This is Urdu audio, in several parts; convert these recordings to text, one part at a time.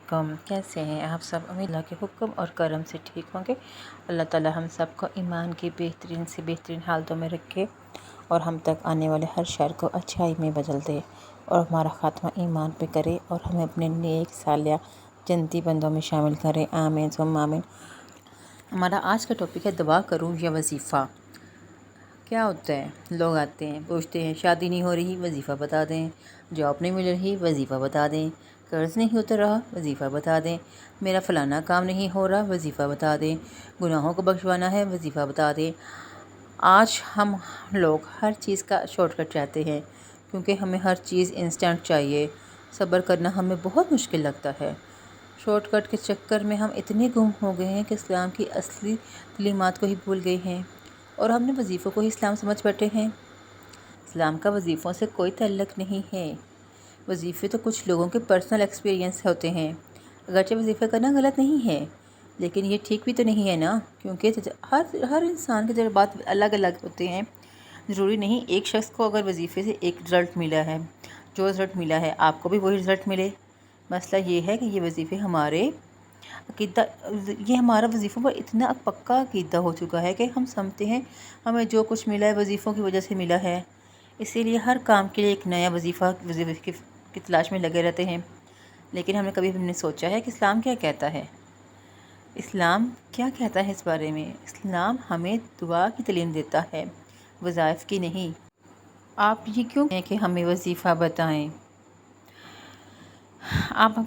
علیکم، کیسے ہیں آپ سب؟ امید اللہ کے حکم اور کرم سے ٹھیک ہوں گے۔ اللہ تعالی ہم سب کو ایمان کی بہترین سے بہترین حالتوں میں رکھے اور ہم تک آنے والے ہر شر کو اچھائی میں بدل دے اور ہمارا خاتمہ ایمان پہ کرے اور ہمیں اپنے نیک صالح جنتی بندوں میں شامل کرے، آمین ثم آمین۔ ہمارا آج کا ٹاپک ہے دعا کروں یا وظیفہ۔ کیا ہوتا ہے؟ لوگ آتے ہیں پوچھتے ہیں شادی نہیں ہو رہی، وظیفہ بتا دیں، جاب نہیں مل رہی، وظیفہ بتا دیں، قرض نہیں اتر رہا، وظیفہ بتا دیں، میرا فلانا کام نہیں ہو رہا، وظیفہ بتا دیں، گناہوں کو بخشوانا ہے، وظیفہ بتا دیں۔ آج ہم لوگ ہر چیز کا شارٹ کٹ چاہتے ہیں کیونکہ ہمیں ہر چیز انسٹنٹ چاہیے۔ صبر کرنا ہمیں بہت مشکل لگتا ہے۔ شارٹ کٹ کے چکر میں ہم اتنے گم ہو گئے ہیں کہ اسلام کی اصلی تعلیمات کو ہی بھول گئے ہیں اور ہم نے وظیفوں کو ہی اسلام سمجھ بیٹھے ہیں۔ اسلام کا وظیفوں سے کوئی تعلق نہیں ہے۔ وظیفے تو کچھ لوگوں کے پرسنل ایکسپیرینس ہوتے ہیں۔ اگرچہ وظیفہ کرنا غلط نہیں ہے لیکن یہ ٹھیک بھی تو نہیں ہے نا، کیونکہ ہر انسان کے تجربات الگ الگ ہوتے ہیں۔ ضروری نہیں ایک شخص کو اگر وظیفے سے ایک رزلٹ ملا ہے، جو رزلٹ ملا ہے آپ کو بھی وہی رزلٹ ملے۔ مسئلہ یہ ہے کہ یہ وظیفے یہ ہمارا وظیفوں پر اتنا پکا عقیدہ ہو چکا ہے کہ ہم سمجھتے ہیں ہمیں جو کچھ ملا ہے وظیفوں کی وجہ سے ملا ہے، اسی لیے ہر کام کے لیے ایک نیا وظیفہ کی تلاش میں لگے رہتے ہیں۔ لیکن ہم نے سوچا ہے کہ اسلام کیا کہتا ہے؟ اسلام کیا کہتا ہے اس بارے میں؟ اسلام ہمیں دعا کی تعلیم دیتا ہے، وظائف کی نہیں۔ آپ یہ کیوں کہیں کہ ہمیں وظیفہ بتائیں؟ آپ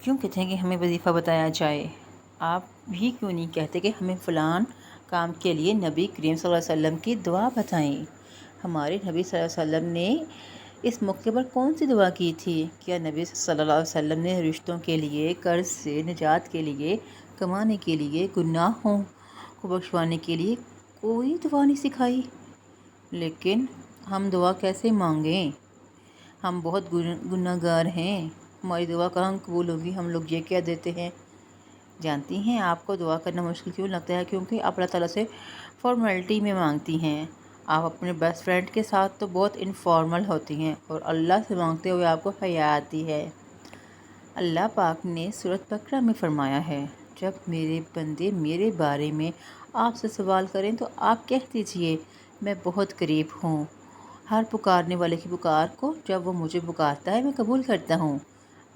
کیوں کہتے ہیں کہ ہمیں وظیفہ بتایا جائے؟ آپ بھی کیوں نہیں کہتے کہ ہمیں فلان کام کے لیے نبی کریم صلی اللہ علیہ وسلم کی دعا بتائیں؟ ہمارے نبی صلی اللہ علیہ وسلم نے اس موقع پر کون سی دعا کی تھی؟ کیا نبی صلی اللہ علیہ وسلم نے رشتوں کے لیے، قرض سے نجات کے لیے، کمانے کے لیے، گناہوں کو بخشوانے کے لیے کوئی دعا نہیں سکھائی؟ لیکن ہم دعا کیسے مانگیں؟ ہم بہت گناہ گار ہیں، ہماری دعا کہاں قبول ہوگی؟ ہم لوگ یہ کہہ دیتے ہیں۔ جانتی ہیں آپ کو دعا کرنا مشکل کیوں لگتا ہے؟ کیونکہ آپ اللہ تعالیٰ سے فارمیلٹی میں مانگتی ہیں۔ آپ اپنے بیسٹ فرینڈ کے ساتھ تو بہت انفارمل ہوتی ہیں اور اللہ سے مانگتے ہوئے آپ کو حیا آتی ہے۔ اللہ پاک نے سورۃ بقرہ میں فرمایا ہے، جب میرے بندے میرے بارے میں آپ سے سوال کریں تو آپ کہہ دیجئے میں بہت قریب ہوں، ہر پکارنے والے کی پکار کو جب وہ مجھے پکارتا ہے میں قبول کرتا ہوں۔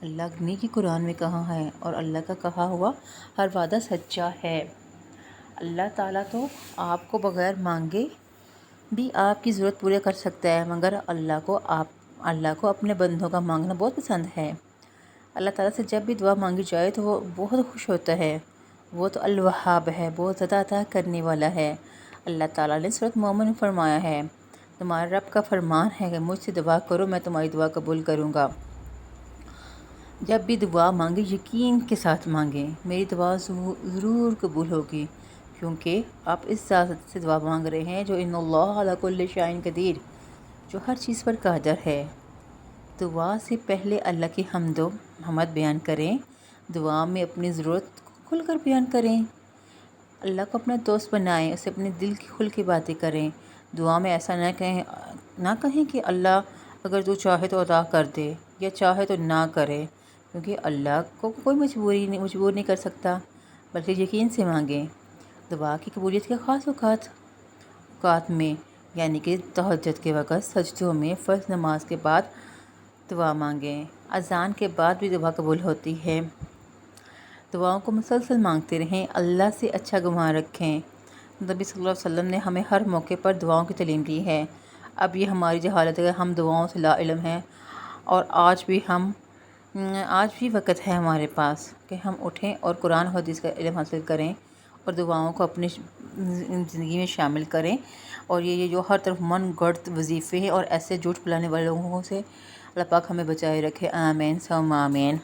اللہ نے کی قرآن میں کہا ہے اور اللہ کا کہا ہوا ہر وعدہ سچا ہے۔ اللہ تعالیٰ تو آپ کو بغیر مانگے بھی آپ کی ضرورت پورا کر سکتا ہے، مگر اللہ کو اپنے بندوں کا مانگنا بہت پسند ہے۔ اللہ تعالیٰ سے جب بھی دعا مانگی جائے تو وہ بہت خوش ہوتا ہے۔ وہ تو الوہاب ہے، بہت زیادہ عطا کرنے والا ہے۔ اللہ تعالیٰ نے سورۃ مومن میں فرمایا ہے، تمہارے رب کا فرمان ہے کہ مجھ سے دعا کرو میں تمہاری دعا قبول کروں گا۔ جب بھی دعا مانگیں یقین کے ساتھ مانگیں، میری دعا ضرور قبول ہوگی، کیونکہ آپ اس ذات سے دعا مانگ رہے ہیں جو ان اللہ علی کل شیء قدیر، جو ہر چیز پر قادر ہے۔ دعا سے پہلے اللہ کی حمد و حمد بیان کریں، دعا میں اپنی ضرورت کو کھل کر بیان کریں، اللہ کو اپنا دوست بنائیں، اسے اپنے دل کی کھل کے باتیں کریں۔ دعا میں ایسا نہ کہیں کہ اللہ اگر تو چاہے تو عطا کر دے یا چاہے تو نہ کرے، کیونکہ اللہ کو کوئی مجبور نہیں کر سکتا، بلکہ یقین سے مانگیں۔ دعا کی قبولیت کے خاص اوقات میں، یعنی کہ تہجد کے وقت، سجدوں میں، فرض نماز کے بعد دعا مانگیں۔ اذان کے بعد بھی دعا قبول ہوتی ہے۔ دعاؤں کو مسلسل مانگتے رہیں، اللہ سے اچھا گمان رکھیں۔ نبی صلی اللہ علیہ وسلم نے ہمیں ہر موقع پر دعاؤں کی تعلیم دی ہے۔ اب یہ ہماری جہالت ہے کہ ہم دعاؤں سے لا علم ہیں اور آج بھی وقت ہے ہمارے پاس کہ ہم اٹھیں اور قرآن و حدیث کا علم حاصل کریں اور دعاؤں کو اپنی زندگی میں شامل کریں، اور یہ جو ہر طرف من گڑت وظیفے ہیں اور ایسے جھوٹ پھیلانے والے لوگوں سے اللہ پاک ہمیں بچائے رکھے، آمین ثم آمین۔